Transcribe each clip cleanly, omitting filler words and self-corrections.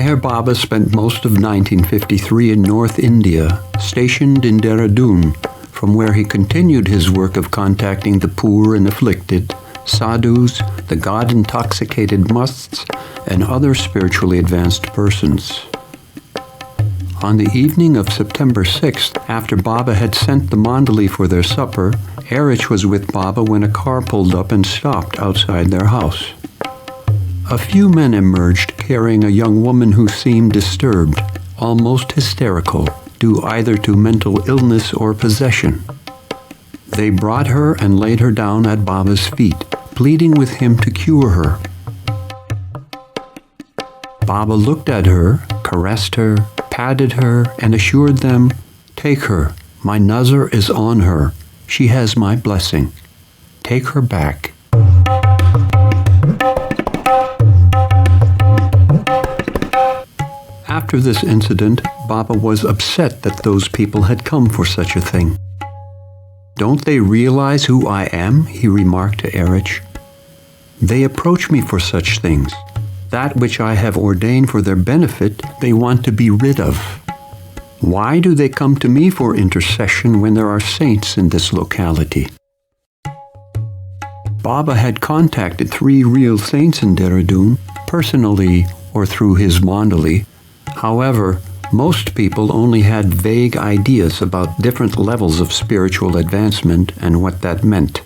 Meher Baba spent most of 1953 in North India, stationed in Dehradun, from where he continued his work of contacting the poor and afflicted, sadhus, the God-intoxicated musts, and other spiritually advanced persons. On the evening of September 6th, after Baba had sent the Mandali for their supper, Erich was with Baba when a car pulled up and stopped outside their house. A few men emerged carrying a young woman who seemed disturbed, almost hysterical, due either to mental illness or possession. They brought her and laid her down at Baba's feet, pleading with him to cure her. Baba looked at her, caressed her, patted her, and assured them, "Take her. My nazar is on her. She has my blessing. Take her back." After this incident, Baba was upset that those people had come for such a thing. "Don't they realize who I am?" he remarked to Erich. "They approach me for such things. That which I have ordained for their benefit, they want to be rid of. Why do they come to me for intercession when there are saints in this locality?" Baba had contacted 3 real saints in Dehradun, personally or through his mandali. However, most people only had vague ideas about different levels of spiritual advancement and what that meant.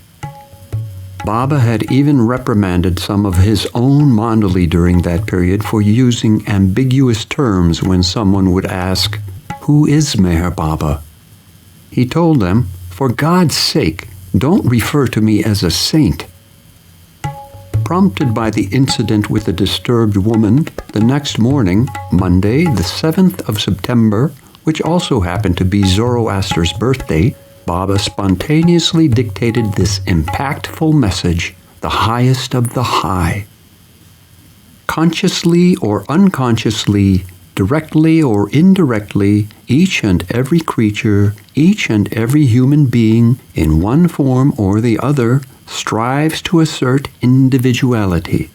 Baba had even reprimanded some of his own mandali during that period for using ambiguous terms when someone would ask, "Who is Meher Baba?" He told them, "For God's sake, don't refer to me as a saint." Prompted by the incident with the disturbed woman, the next morning, Monday, the 7th of September, which also happened to be Zoroaster's birthday, Baba spontaneously dictated this impactful message, the highest of the high. Consciously or unconsciously, directly or indirectly, each and every creature, each and every human being, in one form or the other, strives to assert individuality.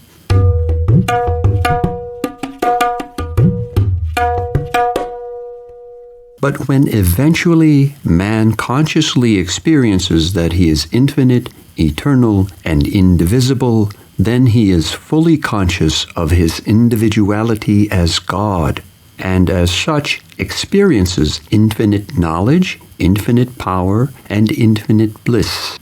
But when eventually man consciously experiences that he is infinite, eternal, and indivisible, then he is fully conscious of his individuality as God, and as such experiences infinite knowledge, infinite power, and infinite bliss.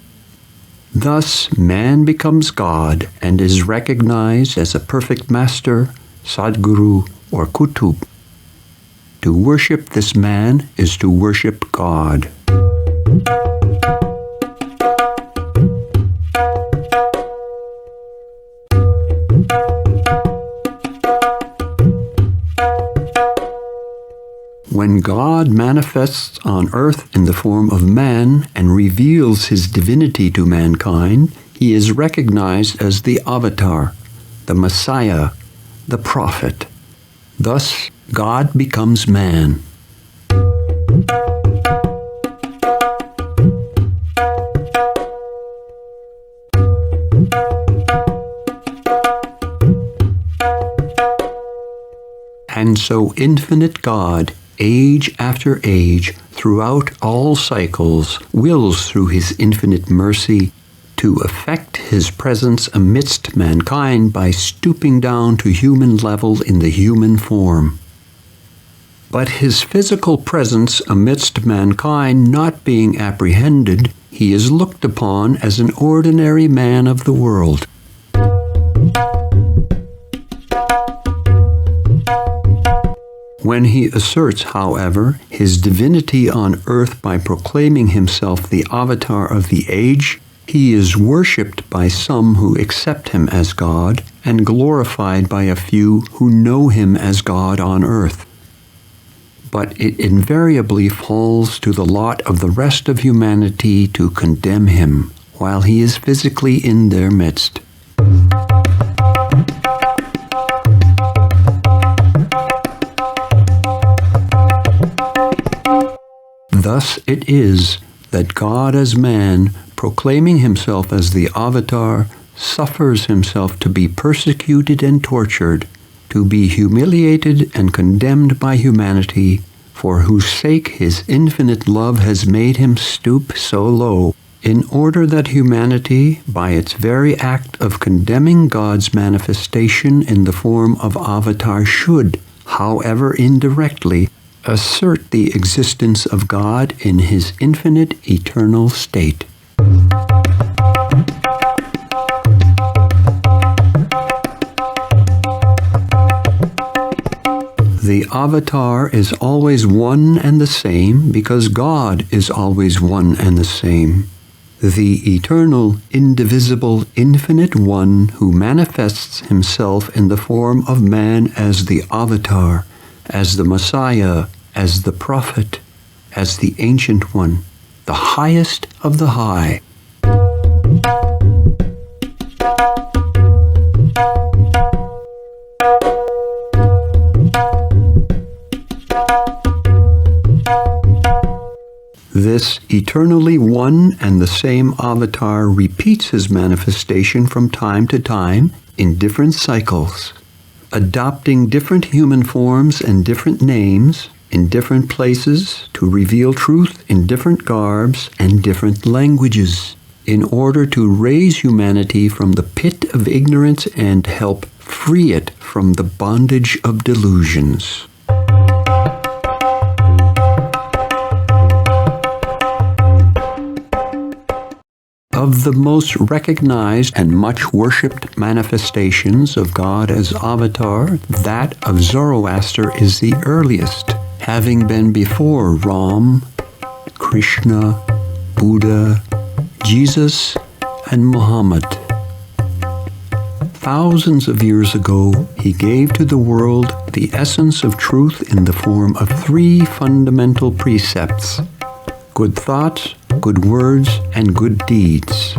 Thus, man becomes God and is recognized as a perfect master, Sadguru, or Kutub. To worship this man is to worship God. When God manifests on earth in the form of man and reveals his divinity to mankind, he is recognized as the Avatar, the Messiah, the Prophet. Thus, God becomes man. And so infinite God, age after age, throughout all cycles, wills through his infinite mercy to effect his presence amidst mankind by stooping down to human level in the human form. But his physical presence amidst mankind not being apprehended, he is looked upon as an ordinary man of the world. When he asserts, however, his divinity on earth by proclaiming himself the avatar of the age, he is worshipped by some who accept him as God and glorified by a few who know him as God on earth. But it invariably falls to the lot of the rest of humanity to condemn him while he is physically in their midst. Thus it is that God as man, proclaiming himself as the Avatar, suffers himself to be persecuted and tortured, to be humiliated and condemned by humanity, for whose sake his infinite love has made him stoop so low, in order that humanity, by its very act of condemning God's manifestation in the form of Avatar, should, however indirectly, assert the existence of God in his infinite eternal state. The Avatar is always one and the same because God is always one and the same. The eternal, indivisible, infinite One who manifests himself in the form of man as the Avatar, as the Messiah, as the Prophet, as the Ancient One, the highest of the high. This eternally one and the same Avatar repeats his manifestation from time to time in different cycles, adopting different human forms and different names in different places to reveal truth in different garbs and different languages, in order to raise humanity from the pit of ignorance and help free it from the bondage of delusions. Of the most recognized and much worshipped manifestations of God as Avatar, that of Zoroaster is the earliest, having been before Ram, Krishna, Buddha, Jesus, and Muhammad. Thousands of years ago, he gave to the world the essence of truth in the form of three fundamental precepts: good thoughts, good words, and good deeds.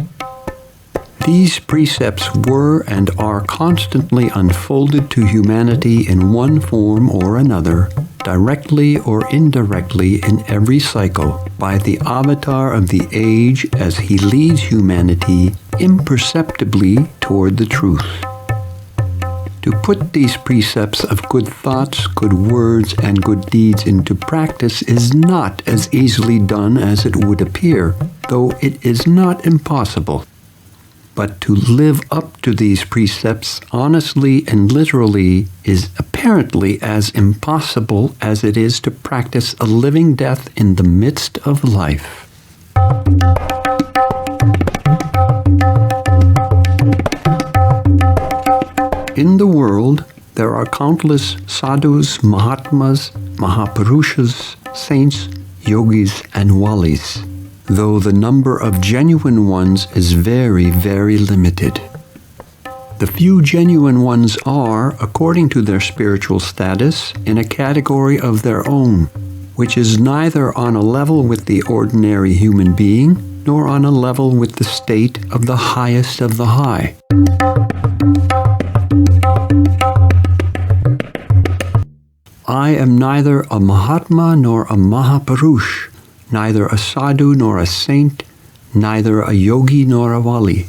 These precepts were and are constantly unfolded to humanity in one form or another, directly or indirectly in every cycle, by the Avatar of the age as he leads humanity imperceptibly toward the truth. To put these precepts of good thoughts, good words, and good deeds into practice is not as easily done as it would appear, though it is not impossible. But to live up to these precepts honestly and literally is apparently as impossible as it is to practice a living death in the midst of life. In the world, there are countless sadhus, mahatmas, mahapurushas, saints, yogis, and walis, though the number of genuine ones is very, very limited. The few genuine ones are, according to their spiritual status, in a category of their own, which is neither on a level with the ordinary human being, nor on a level with the state of the highest of the high. I am neither a Mahatma nor a Mahapurush, neither a sadhu nor a saint, neither a yogi nor a wali.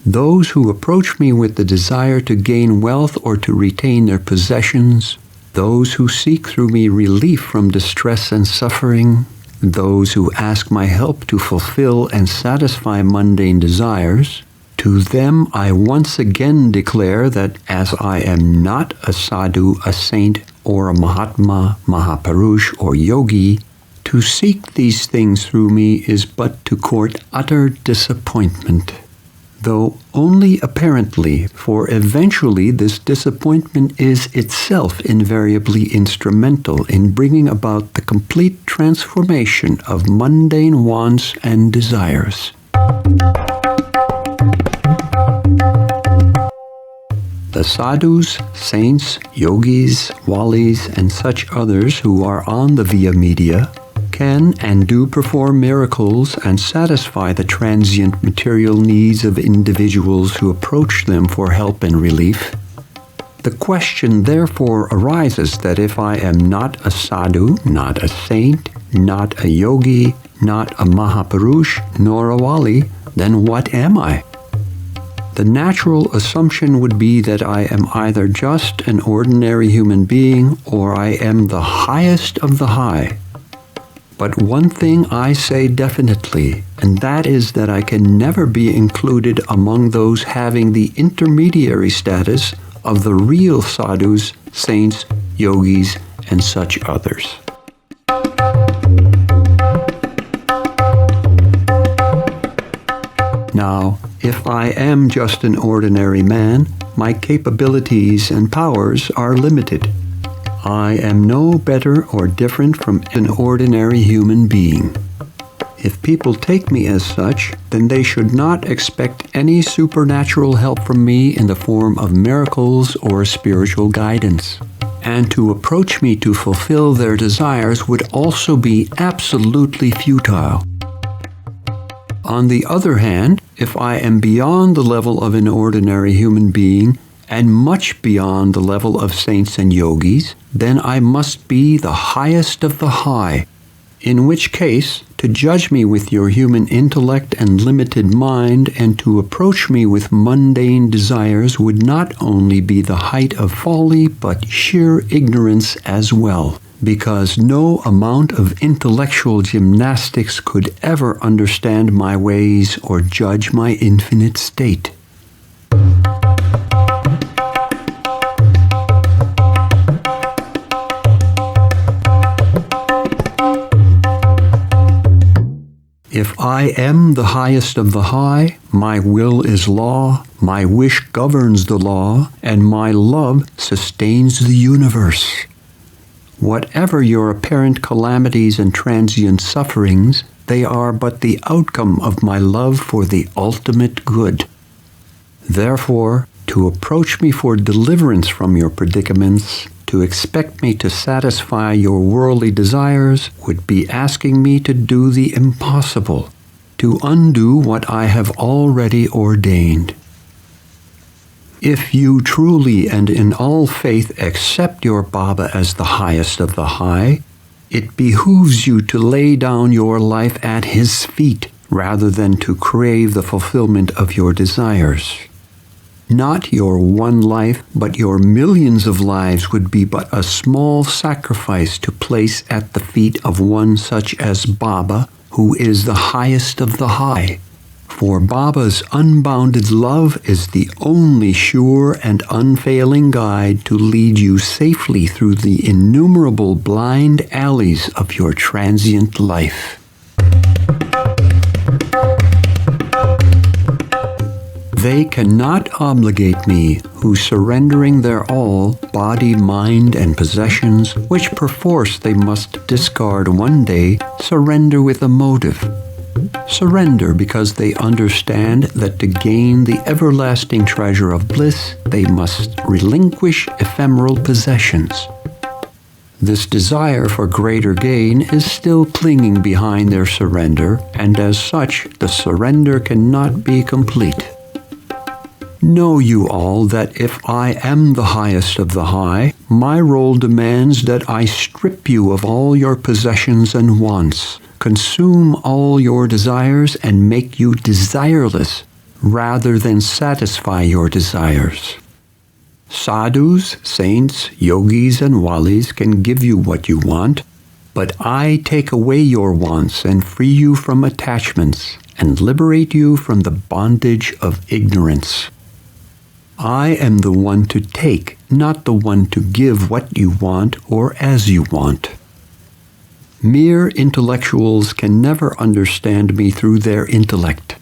Those who approach me with the desire to gain wealth or to retain their possessions, those who seek through me relief from distress and suffering, those who ask my help to fulfill and satisfy mundane desires, to them I once again declare that as I am not a sadhu, a saint, or a Mahatma, Mahapurush, or yogi, to seek these things through me is but to court utter disappointment, though only apparently, for eventually this disappointment is itself invariably instrumental in bringing about the complete transformation of mundane wants and desires. The sadhus, saints, yogis, walis, and such others who are on the via media can and do perform miracles and satisfy the transient material needs of individuals who approach them for help and relief. The question therefore arises that if I am not a sadhu, not a saint, not a yogi, not a Mahapurush, nor a wali, then what am I? The natural assumption would be that I am either just an ordinary human being or I am the highest of the high. But one thing I say definitely, and that is that I can never be included among those having the intermediary status of the real sadhus, saints, yogis, and such others. Now, if I am just an ordinary man, my capabilities and powers are limited. I am no better or different from an ordinary human being. If people take me as such, then they should not expect any supernatural help from me in the form of miracles or spiritual guidance. And to approach me to fulfill their desires would also be absolutely futile. On the other hand, if I am beyond the level of an ordinary human being and much beyond the level of saints and yogis, then I must be the highest of the high, in which case, to judge me with your human intellect and limited mind and to approach me with mundane desires would not only be the height of folly but sheer ignorance as well, because no amount of intellectual gymnastics could ever understand my ways or judge my infinite state. If I am the highest of the high, my will is law, my wish governs the law, and my love sustains the universe. Whatever your apparent calamities and transient sufferings, they are but the outcome of my love for the ultimate good. Therefore, to approach me for deliverance from your predicaments, to expect me to satisfy your worldly desires would be asking me to do the impossible, to undo what I have already ordained. If you truly and in all faith accept your Baba as the highest of the high, it behooves you to lay down your life at his feet rather than to crave the fulfillment of your desires. Not your one life, but your millions of lives would be but a small sacrifice to place at the feet of one such as Baba, who is the highest of the high. For Baba's unbounded love is the only sure and unfailing guide to lead you safely through the innumerable blind alleys of your transient life. They cannot obligate me, who surrendering their all, body, mind, and possessions, which perforce they must discard one day, surrender with a motive. Surrender because they understand that to gain the everlasting treasure of bliss, they must relinquish ephemeral possessions. This desire for greater gain is still clinging behind their surrender, and as such, the surrender cannot be complete. Know you all that if I am the highest of the high, my role demands that I strip you of all your possessions and wants, consume all your desires, and make you desireless, rather than satisfy your desires. Sadhus, saints, yogis, and walis can give you what you want, but I take away your wants and free you from attachments, and liberate you from the bondage of ignorance. I am the one to take, not the one to give what you want or as you want. Mere intellectuals can never understand me through their intellect.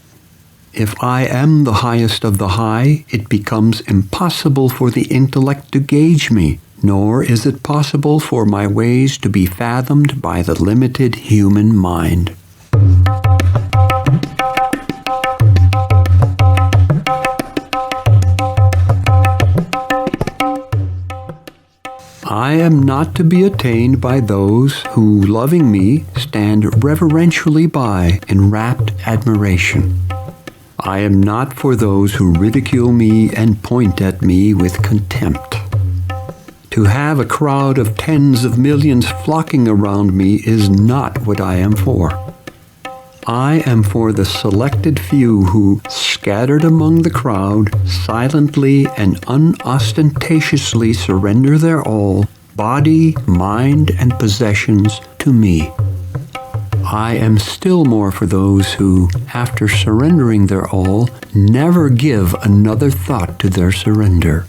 If I am the highest of the high, it becomes impossible for the intellect to gauge me, nor is it possible for my ways to be fathomed by the limited human mind. I am not to be attained by those who, loving me, stand reverentially by in rapt admiration. I am not for those who ridicule me and point at me with contempt. To have a crowd of tens of millions flocking around me is not what I am for. I am for the selected few who, scattered among the crowd, silently and unostentatiously surrender their all, body, mind, and possessions, to me. I am still more for those who, after surrendering their all, never give another thought to their surrender.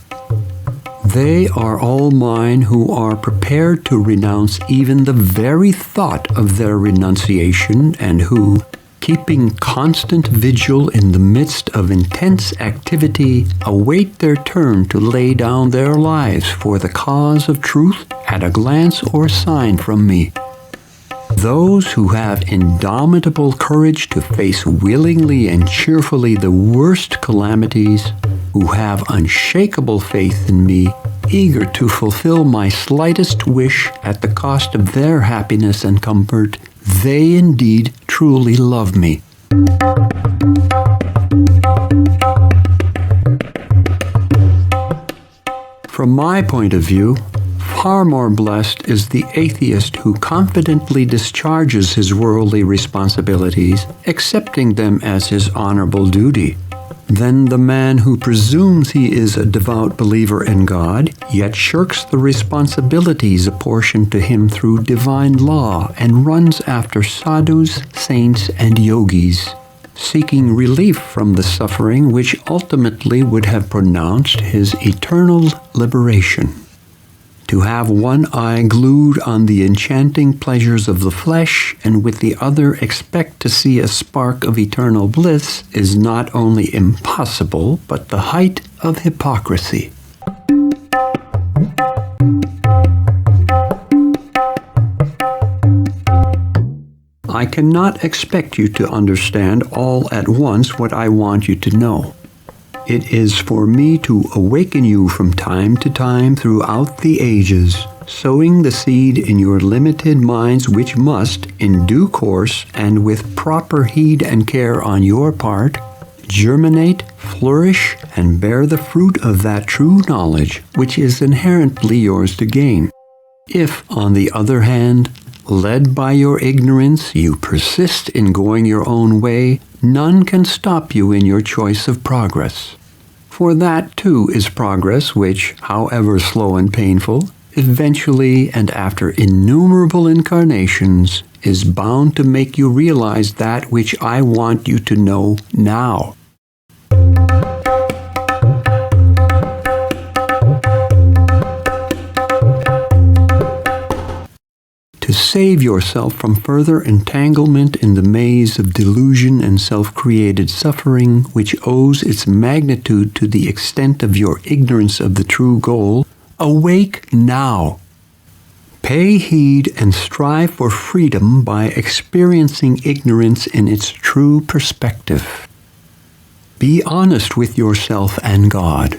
They are all mine who are prepared to renounce even the very thought of their renunciation, and who, keeping constant vigil in the midst of intense activity, await their turn to lay down their lives for the cause of truth at a glance or sign from me. Those who have indomitable courage to face willingly and cheerfully the worst calamities, who have unshakable faith in me, eager to fulfill my slightest wish at the cost of their happiness and comfort, they indeed truly love me. From my point of view, far more blessed is the atheist who confidently discharges his worldly responsibilities, accepting them as his honorable duty, than the man who presumes he is a devout believer in God, yet shirks the responsibilities apportioned to him through divine law and runs after sadhus, saints, and yogis, seeking relief from the suffering which ultimately would have pronounced his eternal liberation. To have one eye glued on the enchanting pleasures of the flesh and with the other expect to see a spark of eternal bliss is not only impossible, but the height of hypocrisy. I cannot expect you to understand all at once what I want you to know. It is for me to awaken you from time to time throughout the ages, sowing the seed in your limited minds which must, in due course and with proper heed and care on your part, germinate, flourish, and bear the fruit of that true knowledge which is inherently yours to gain. If, on the other hand, led by your ignorance, you persist in going your own way, none can stop you in your choice of progress. For that, too, is progress which, however slow and painful, eventually and after innumerable incarnations, is bound to make you realize that which I want you to know now. To save yourself from further entanglement in the maze of delusion and self-created suffering, which owes its magnitude to the extent of your ignorance of the true goal, awake now. Pay heed and strive for freedom by experiencing ignorance in its true perspective. Be honest with yourself and God.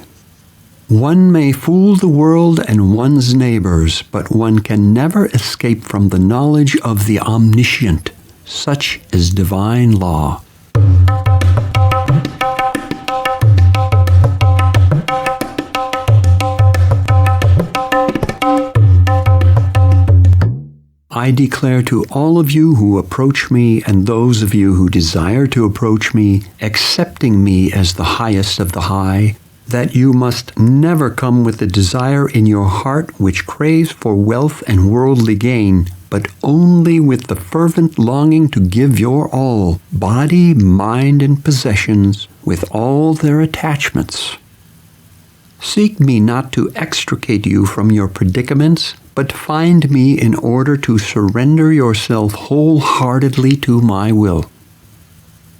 One may fool the world and one's neighbors, but one can never escape from the knowledge of the omniscient. Such is divine law. I declare to all of you who approach me and those of you who desire to approach me, accepting me as the highest of the high, that you must never come with the desire in your heart which craves for wealth and worldly gain, but only with the fervent longing to give your all, body, mind, and possessions, with all their attachments. Seek me not to extricate you from your predicaments, but find me in order to surrender yourself wholeheartedly to my will.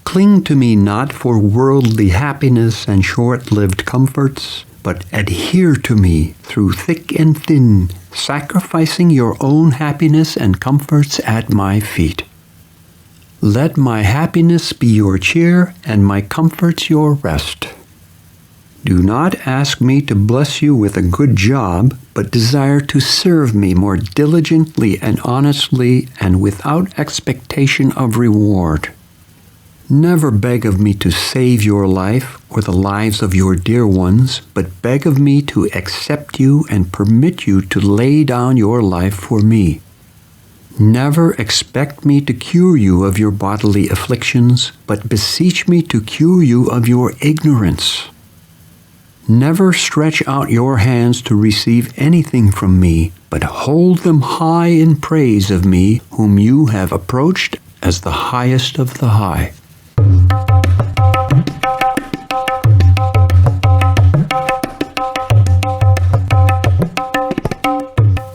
Cling to me not for worldly happiness and short-lived comforts, but adhere to me through thick and thin, sacrificing your own happiness and comforts at my feet. Let my happiness be your cheer and my comforts your rest. Do not ask me to bless you with a good job, but desire to serve me more diligently and honestly and without expectation of reward. Never beg of me to save your life or the lives of your dear ones, but beg of me to accept you and permit you to lay down your life for me. Never expect me to cure you of your bodily afflictions, but beseech me to cure you of your ignorance. Never stretch out your hands to receive anything from me, but hold them high in praise of me, whom you have approached as the highest of the high.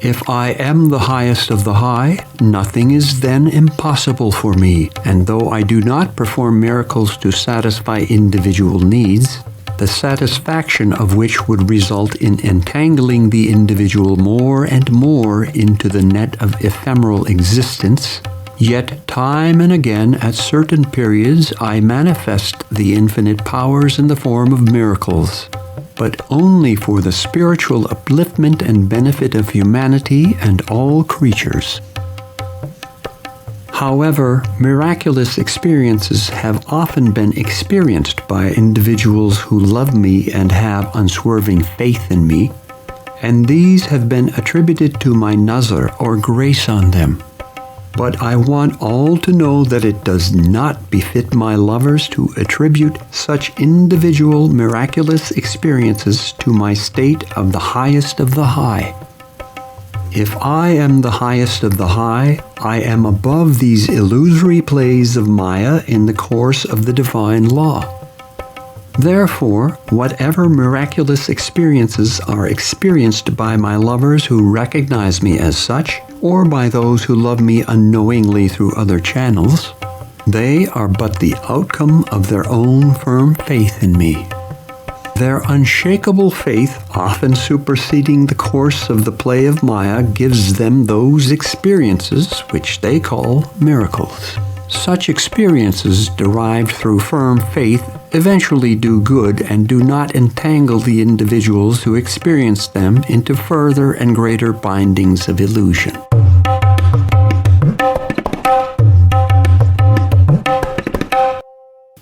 If I am the highest of the high, nothing is then impossible for me, and though I do not perform miracles to satisfy individual needs, the satisfaction of which would result in entangling the individual more and more into the net of ephemeral existence, yet time and again at certain periods I manifest the infinite powers in the form of miracles, but only for the spiritual upliftment and benefit of humanity and all creatures. However, miraculous experiences have often been experienced by individuals who love me and have unswerving faith in me, and these have been attributed to my nazar or grace on them. But I want all to know that it does not befit my lovers to attribute such individual miraculous experiences to my state of the highest of the high. If I am the highest of the high, I am above these illusory plays of Maya in the course of the divine law. Therefore, whatever miraculous experiences are experienced by my lovers who recognize me as such, or by those who love me unknowingly through other channels, they are but the outcome of their own firm faith in me. Their unshakable faith, often superseding the course of the play of Maya, gives them those experiences which they call miracles. Such experiences derived through firm faith eventually do good and do not entangle the individuals who experience them into further and greater bindings of illusion.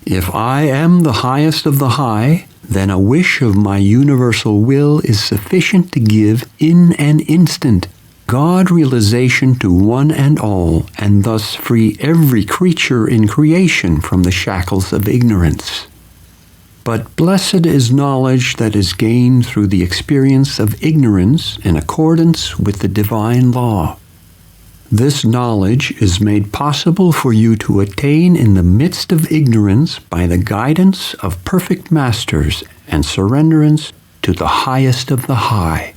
If I am the highest of the high, then a wish of my universal will is sufficient to give in an instant God realization to one and all, and thus free every creature in creation from the shackles of ignorance. But blessed is knowledge that is gained through the experience of ignorance in accordance with the divine law. This knowledge is made possible for you to attain in the midst of ignorance by the guidance of perfect masters and surrenderance to the highest of the high.